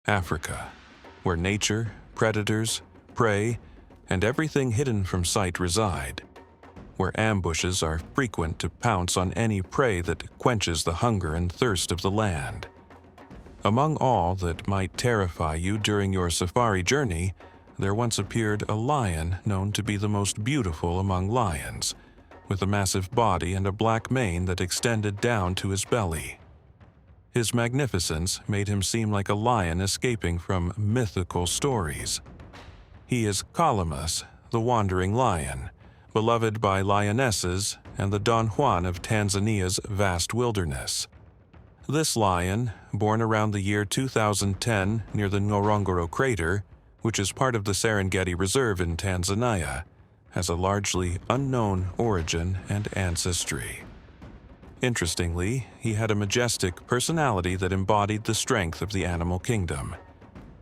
Africa, where nature, predators, prey, and everything hidden from sight reside, where ambushes are frequent to pounce on any prey that quenches the hunger and thirst of the land. Among all that might terrify you during your safari journey, there once appeared a lion known to be the most beautiful among lions, with a massive body and a black mane that extended down to his belly. His magnificence made him seem like a lion escaping from mythical stories. He is Calamus, the wandering lion, beloved by lionesses and the Don Juan of Tanzania's vast wilderness. This lion, born around the year 2010 near the Ngorongoro crater, which is part of the Serengeti Reserve in Tanzania, has a largely unknown origin and ancestry. Interestingly, he had a majestic personality that embodied the strength of the animal kingdom.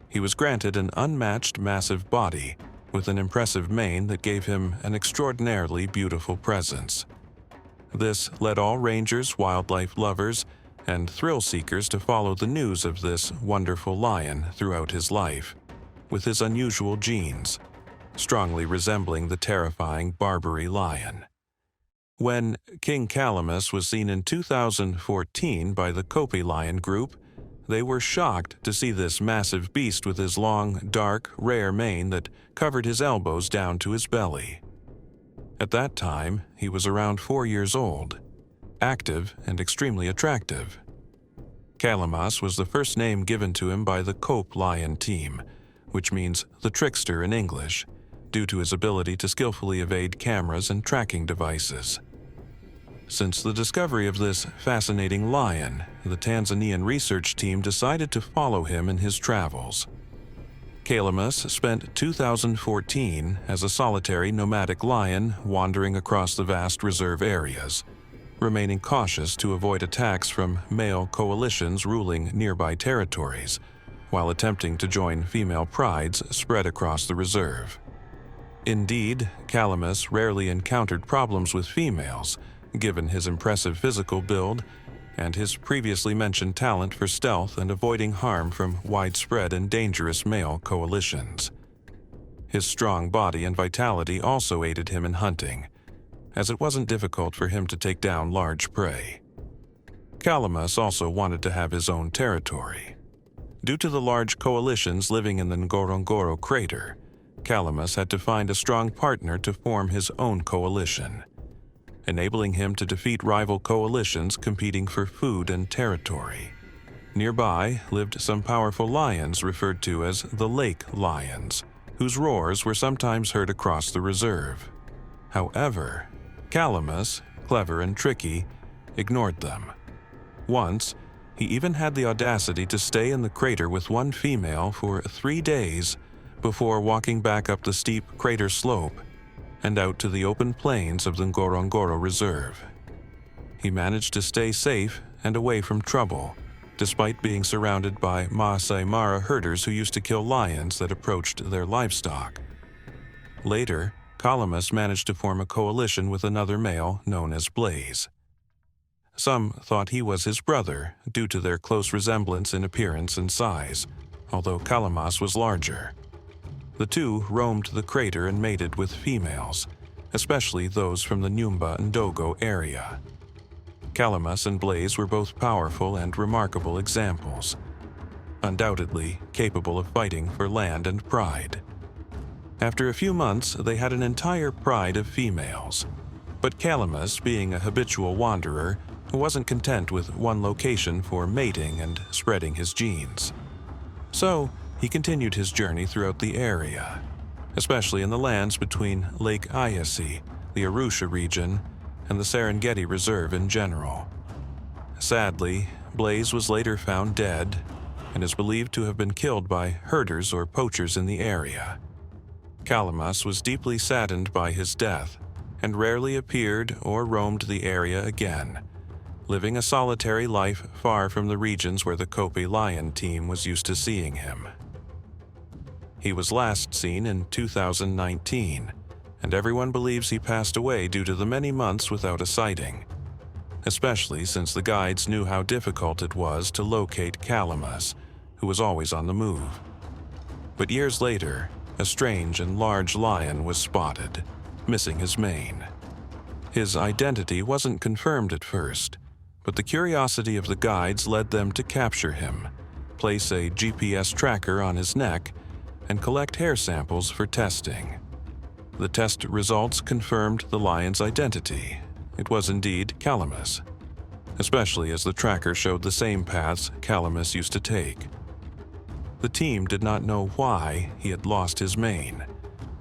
He was granted an unmatched massive body, with an impressive mane that gave him an extraordinarily beautiful presence. This led all rangers, wildlife lovers, and thrill seekers to follow the news of this wonderful lion throughout his life, with his unusual genes, strongly resembling the terrifying Barbary lion. When King Calamus was seen in 2014 by the Kopi Lion Group, they were shocked to see this massive beast with his long, dark, rare mane that covered his elbows down to his belly. At that time, he was around 4 years old, active and extremely attractive. Calamus was the first name given to him by the Kopi Lion team, which means the trickster in English, due to his ability to skillfully evade cameras and tracking devices. Since the discovery of this fascinating lion, the Tanzanian research team decided to follow him in his travels. Calamus spent 2014 as a solitary nomadic lion wandering across the vast reserve areas, remaining cautious to avoid attacks from male coalitions ruling nearby territories, while attempting to join female prides spread across the reserve. Indeed, Calamus rarely encountered problems with females, given his impressive physical build and his previously mentioned talent for stealth and avoiding harm from widespread and dangerous male coalitions. His strong body and vitality also aided him in hunting, as it wasn't difficult for him to take down large prey. Calamus also wanted to have his own territory. Due to the large coalitions living in the Ngorongoro crater, Calamus had to find a strong partner to form his own coalition, enabling him to defeat rival coalitions competing for food and territory. Nearby lived some powerful lions referred to as the lake lions, whose roars were sometimes heard across the reserve. However, Calamus, clever and tricky, ignored them. Once, he even had the audacity to stay in the crater with one female for 3 days before walking back up the steep crater slope and out to the open plains of the Ngorongoro Reserve. He managed to stay safe and away from trouble, despite being surrounded by Maasai Mara herders who used to kill lions that approached their livestock. Later, Calamus managed to form a coalition with another male known as Blaze. Some thought he was his brother due to their close resemblance in appearance and size, although Calamus was larger. The two roamed the crater and mated with females, especially those from the Nyumba and Dogo area. Calamus and Blaze were both powerful and remarkable examples, undoubtedly capable of fighting for land and pride. After a few months, they had an entire pride of females, but Calamus, being a habitual wanderer, wasn't content with one location for mating and spreading his genes. So, he continued his journey throughout the area, especially in the lands between Lake Eyasi, the Arusha region, and the Serengeti Reserve in general. Sadly, Blaze was later found dead and is believed to have been killed by herders or poachers in the area. Calamus was deeply saddened by his death and rarely appeared or roamed the area again, living a solitary life far from the regions where the Kopi Lion team was used to seeing him. He was last seen in 2019, and everyone believes he passed away due to the many months without a sighting, especially since the guides knew how difficult it was to locate Calamus, who was always on the move. But years later, a strange and large lion was spotted, missing his mane. His identity wasn't confirmed at first, but the curiosity of the guides led them to capture him, place a GPS tracker on his neck, and collect hair samples for testing. The test results confirmed the lion's identity. It was indeed Calamus, especially as the tracker showed the same paths Calamus used to take. The team did not know why he had lost his mane,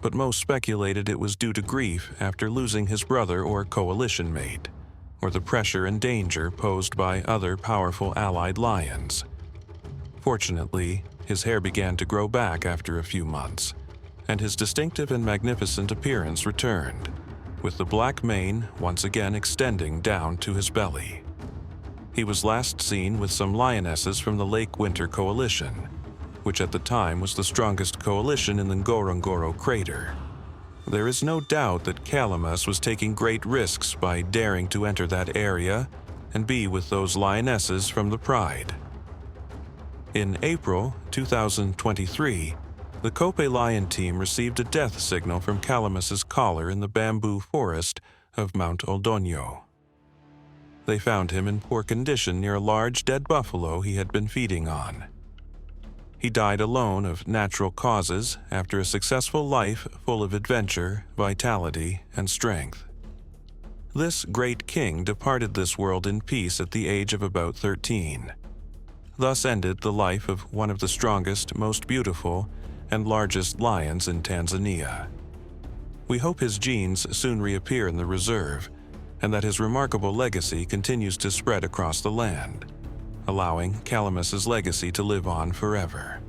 but most speculated it was due to grief after losing his brother or coalition mate, or the pressure and danger posed by other powerful allied lions. Fortunately, his hair began to grow back after a few months, and his distinctive and magnificent appearance returned, with the black mane once again extending down to his belly. He was last seen with some lionesses from the Lake Winter Coalition, which at the time was the strongest coalition in the Ngorongoro crater. There is no doubt that Calamus was taking great risks by daring to enter that area and be with those lionesses from the Pride. In April 2023, the Kope Lion team received a death signal from Calamus's collar in the bamboo forest of Mount Oldonyo. They found him in poor condition near a large dead buffalo he had been feeding on. He died alone of natural causes after a successful life full of adventure, vitality, and strength. This great king departed this world in peace at the age of about 13. Thus ended the life of one of the strongest, most beautiful, and largest lions in Tanzania. We hope his genes soon reappear in the reserve, and that his remarkable legacy continues to spread across the land, allowing Calamus's legacy to live on forever.